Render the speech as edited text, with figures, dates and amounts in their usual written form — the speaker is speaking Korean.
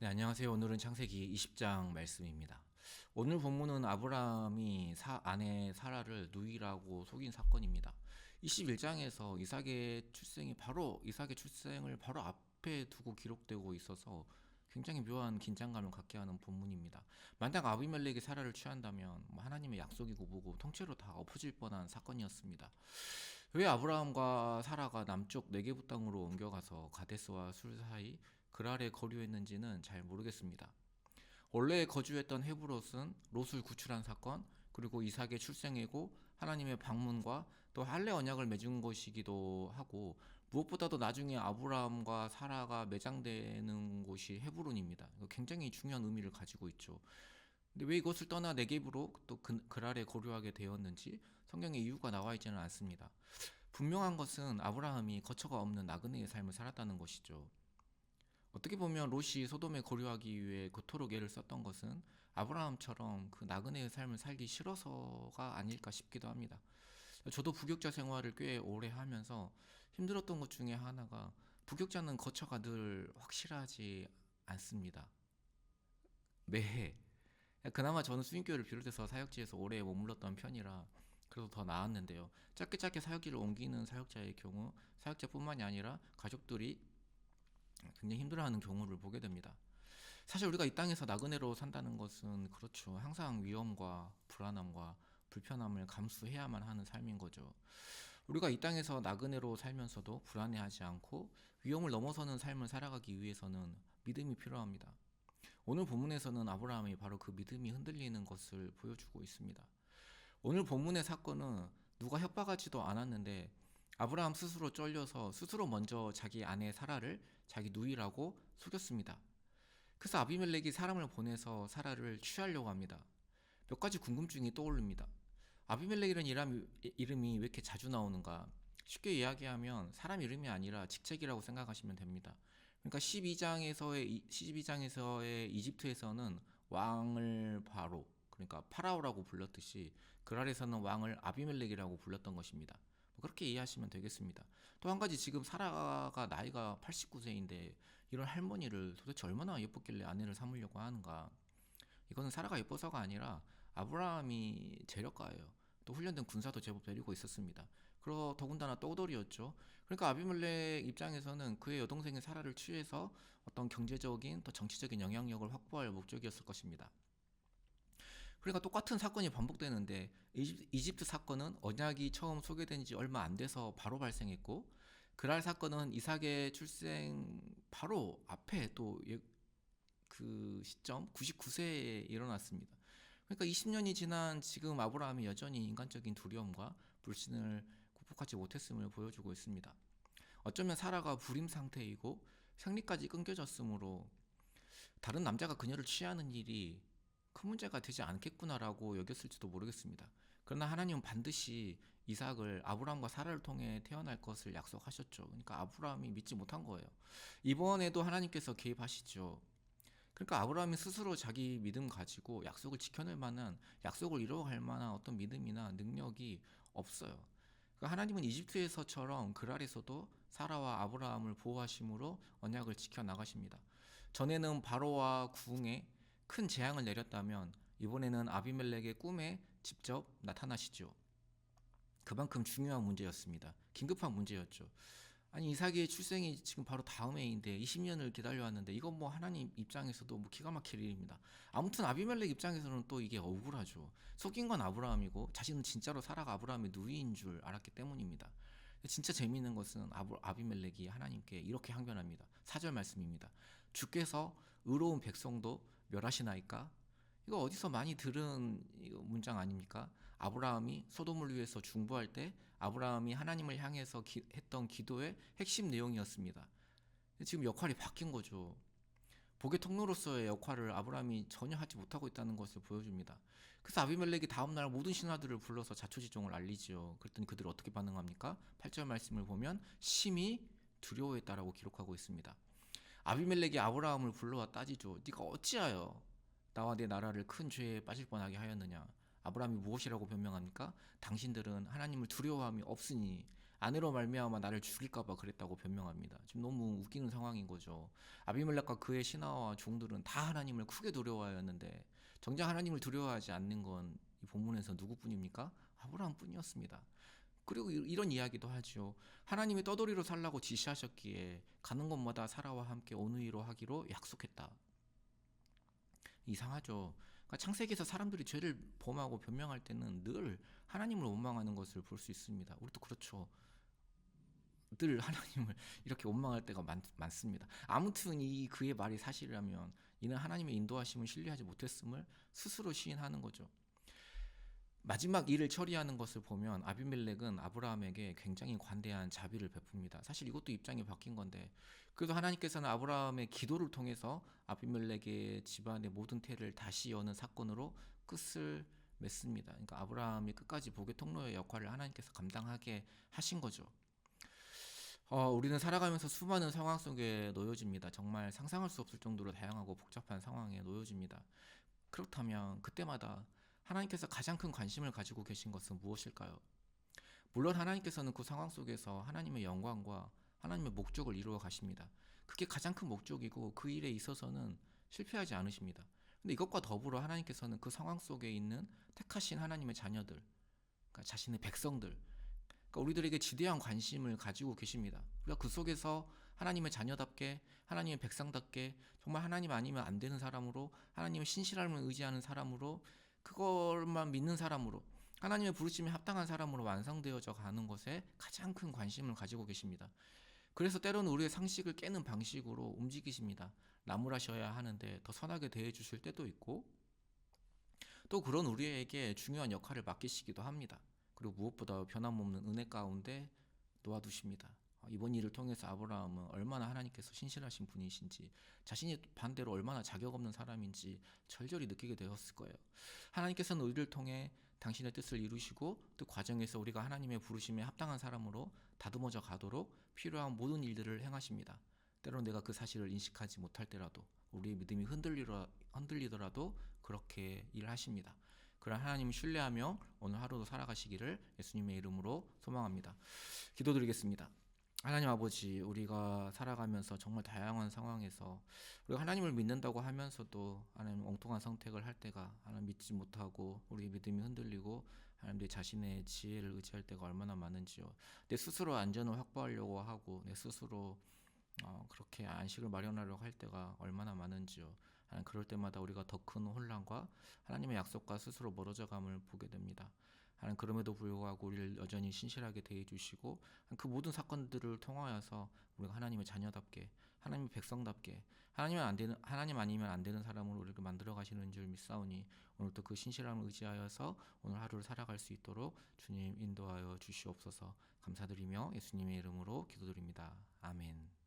네, 안녕하세요. 오늘은 창세기 20장 말씀입니다. 오늘 본문은 아브라함이 아내 사라를 누이라고 속인 사건입니다. 21장에서 이삭의 출생을 바로 앞에 두고 기록되고 있어서 굉장히 묘한 긴장감을 갖게 하는 본문입니다. 만약 아비멜렉이 사라를 취한다면 하나님의 약속이고 뭐고 통째로 다 엎어질 뻔한 사건이었습니다. 왜 아브라함과 사라가 남쪽 네게부 땅으로 옮겨가서 가데스와 술 사이 그랄에 거류했는지는 잘 모르겠습니다. 원래 거주했던 헤브롯은 롯을 구출한 사건, 그리고 이삭의 출생이고 하나님의 방문과 또 할례 언약을 맺은 곳이기도 하고, 무엇보다도 나중에 아브라함과 사라가 매장되는 곳이 헤브론입니다. 굉장히 중요한 의미를 가지고 있죠. 근데 왜 이것을 떠나 네겝으로 또 그랄에 거류하게 되었는지 성경에 이유가 나와 있지는 않습니다. 분명한 것은 아브라함이 거처가 없는 나그네의 삶을 살았다는 것이죠. 어떻게 보면 롯이 소돔에 거류하기 위해 그토록 애를 썼던 것은 아브라함처럼 그 나그네의 삶을 살기 싫어서가 아닐까 싶기도 합니다. 저도 부교자 생활을 꽤 오래 하면서 힘들었던 것 중에 하나가, 부교자는 거처가 늘 확실하지 않습니다. 매해. 그나마 저는 수인교회를 비롯해서 사역지에서 오래 머물렀던 편이라 그래도 더 나았는데요. 짧게 짧게 사역지를 옮기는 사역자의 경우 사역자뿐만이 아니라 가족들이 굉장히 힘들어하는 경우를 보게 됩니다. 사실 우리가 이 땅에서 나그네로 산다는 것은 그렇죠. 항상 위험과 불안함과 불편함을 감수해야만 하는 삶인 거죠. 우리가 이 땅에서 나그네로 살면서도 불안해하지 않고 위험을 넘어서는 삶을 살아가기 위해서는 믿음이 필요합니다. 오늘 본문에서는 아브라함이 바로 그 믿음이 흔들리는 것을 보여주고 있습니다. 오늘 본문의 사건은 누가 협박하지도 않았는데 아브라함 스스로 쫄려서 스스로 먼저 자기 아내 사라를 자기 누이라고 속였습니다. 그래서 아비멜렉이 사람을 보내서 사라를 취하려고 합니다. 몇 가지 궁금증이 떠오릅니다. 아비멜렉이라는 이름이 왜 이렇게 자주 나오는가? 쉽게 이야기하면 사람 이름이 아니라 직책이라고 생각하시면 됩니다. 그러니까 12장에서의 이집트에서는 왕을 바로, 그러니까 파라오라고 불렀듯이 그랄에서는 왕을 아비멜렉이라고 불렀던 것입니다. 그렇게 이해하시면 되겠습니다. 또 한 가지, 지금 사라가 나이가 89세인데 이런 할머니를 도대체 얼마나 예뻤길래 아내를 삼으려고 하는가? 이거는 사라가 예뻐서가 아니라 아브라함이 재력가예요. 또 훈련된 군사도 제법 데리고 있었습니다. 그리고 더군다나 떠돌이였죠. 그러니까 아비멜렉 입장에서는 그의 여동생인 사라를 취해서 어떤 경제적인 또 정치적인 영향력을 확보할 목적이었을 것입니다. 그러니까 똑같은 사건이 반복되는데, 이집트 사건은 언약이 처음 소개된 지 얼마 안 돼서 바로 발생했고, 그랄 사건은 이삭의 출생 바로 앞에 또 그 시점 99세에 일어났습니다. 그러니까 20년이 지난 지금 아브라함이 여전히 인간적인 두려움과 불신을 극복하지 못했음을 보여주고 있습니다. 어쩌면 사라가 불임 상태이고 생리까지 끊겨졌으므로 다른 남자가 그녀를 취하는 일이 큰 문제가 되지 않겠구나라고 여겼을지도 모르겠습니다. 그러나 하나님은 반드시 이삭을 아브라함과 사라를 통해 태어날 것을 약속하셨죠. 그러니까 아브라함이 믿지 못한 거예요. 이번에도 하나님께서 개입하시죠. 그러니까 아브라함이 스스로 자기 믿음 가지고 약속을 지켜낼 만한, 약속을 이루어갈 만한 어떤 믿음이나 능력이 없어요. 그러니까 하나님은 이집트에서처럼 그랄에서도 사라와 아브라함을 보호하심으로 언약을 지켜나가십니다. 전에는 바로와 궁에 큰 재앙을 내렸다면 이번에는 아비멜렉의 꿈에 직접 나타나시죠. 그만큼 중요한 문제였습니다. 긴급한 문제였죠. 아니, 이삭의 출생이 지금 바로 다음 해인데 20년을 기다려왔는데 이건 하나님 입장에서도 기가 막힐 일입니다. 아무튼 아비멜렉 입장에서는 또 이게 억울하죠. 속인 건 아브라함이고 자신은 진짜로 사라가 아브라함의 누이인 줄 알았기 때문입니다. 진짜 재미있는 것은 아비멜렉이 하나님께 이렇게 항변합니다. 4절 말씀입니다. 주께서 의로운 백성도 멸하시나이까? 이거 어디서 많이 들은 문장 아닙니까? 아브라함이 소돔을 위해서 중보할 때 아브라함이 하나님을 향해서 했던 기도의 핵심 내용이었습니다. 지금 역할이 바뀐 거죠. 복의 통로로서의 역할을 아브라함이 전혀 하지 못하고 있다는 것을 보여줍니다. 그래서 아비멜렉이 다음날 모든 신하들을 불러서 자초지종을 알리지요. 그랬더니 그들이 어떻게 반응합니까? 8절 말씀을 보면 심히 두려워했다라고 기록하고 있습니다. 아비멜렉이 아브라함을 불러와 따지죠. 네가 어찌하여 나와 내 나라를 큰 죄에 빠질 뻔하게 하였느냐? 아브라함이 무엇이라고 변명합니까? 당신들은 하나님을 두려워함이 없으니 아내로 말미암아 나를 죽일까봐 그랬다고 변명합니다. 지금 너무 웃기는 상황인 거죠. 아비멜렉과 그의 신하와 종들은 다 하나님을 크게 두려워하였는데 정작 하나님을 두려워하지 않는 건 이 본문에서 누구뿐입니까? 아브라함뿐이었습니다. 그리고 이런 이야기도 하죠. 하나님이 떠돌이로 살라고 지시하셨기에 가는 곳마다 사라와 함께 온유로 하기로 약속했다. 이상하죠. 그러니까 창세기에서 사람들이 죄를 범하고 변명할 때는 늘 하나님을 원망하는 것을 볼 수 있습니다. 우리도 그렇죠. 늘 하나님을 이렇게 원망할 때가 많습니다. 아무튼 이 그의 말이 사실이라면 이는 하나님의 인도하심을 신뢰하지 못했음을 스스로 시인하는 거죠. 마지막 일을 처리하는 것을 보면 아비멜렉은 아브라함에게 굉장히 관대한 자비를 베풉니다. 사실 이것도 입장이 바뀐 건데 그래도 하나님께서는 아브라함의 기도를 통해서 아비멜렉의 집안의 모든 태를 다시 여는 사건으로 끝을 맺습니다. 그러니까 아브라함이 끝까지 복의 통로의 역할을 하나님께서 감당하게 하신 거죠. 우리는 살아가면서 수많은 상황 속에 놓여집니다. 정말 상상할 수 없을 정도로 다양하고 복잡한 상황에 놓여집니다. 그렇다면 그때마다 하나님께서 가장 큰 관심을 가지고 계신 것은 무엇일까요? 물론 하나님께서는 그 상황 속에서 하나님의 영광과 하나님의 목적을 이루어 가십니다. 그게 가장 큰 목적이고 그 일에 있어서는 실패하지 않으십니다. 근데 이것과 더불어 하나님께서는 그 상황 속에 있는 택하신 하나님의 자녀들, 그러니까 자신의 백성들, 그러니까 우리들에게 지대한 관심을 가지고 계십니다. 우리가 그 속에서 하나님의 자녀답게, 하나님의 백성답게, 정말 하나님 아니면 안 되는 사람으로, 하나님의 신실함을 의지하는 사람으로, 그것만 믿는 사람으로, 하나님의 부르심에 합당한 사람으로 완성되어져 가는 것에 가장 큰 관심을 가지고 계십니다. 그래서 때로는 우리의 상식을 깨는 방식으로 움직이십니다. 나무라셔야 하는데 더 선하게 대해 주실 때도 있고, 또 그런 우리에게 중요한 역할을 맡기시기도 합니다. 그리고 무엇보다 변함없는 은혜 가운데 놓아두십니다. 이번 일을 통해서 아브라함은 얼마나 하나님께서 신실하신 분이신지, 자신이 반대로 얼마나 자격 없는 사람인지 절절히 느끼게 되었을 거예요. 하나님께서는 우리를 통해 당신의 뜻을 이루시고 그 과정에서 우리가 하나님의 부르심에 합당한 사람으로 다듬어져 가도록 필요한 모든 일들을 행하십니다. 때로는 내가 그 사실을 인식하지 못할 때라도, 우리의 믿음이 흔들리더라도 그렇게 일하십니다. 그런 하나님을 신뢰하며 오늘 하루도 살아가시기를 예수님의 이름으로 소망합니다. 기도드리겠습니다. 하나님 아버지, 우리가 살아가면서 정말 다양한 상황에서 우리가 하나님을 믿는다고 하면서도 하나님 엉뚱한 선택을 할 때가, 하나님 믿지 못하고 우리의 믿음이 흔들리고 하나님 내 자신의 지혜를 의지할 때가 얼마나 많은지요. 내 스스로 안전을 확보하려고 하고 내 스스로 그렇게 안식을 마련하려고 할 때가 얼마나 많은지요. 하나님, 그럴 때마다 우리가 더 큰 혼란과 하나님의 약속과 스스로 멀어져감을 보게 됩니다. 하나님, 그럼에도 불구하고 우리를 여전히 신실하게 대해 주시고 그 모든 사건들을 통하여서 우리가 하나님의 자녀답게, 하나님의 백성답게, 하나님 아니면 안 되는 사람으로 우리를 만들어 가시는 줄 믿사오니 오늘도 그 신실함을 의지하여서 오늘 하루를 살아갈 수 있도록 주님 인도하여 주시옵소서. 감사드리며 예수님의 이름으로 기도드립니다. 아멘.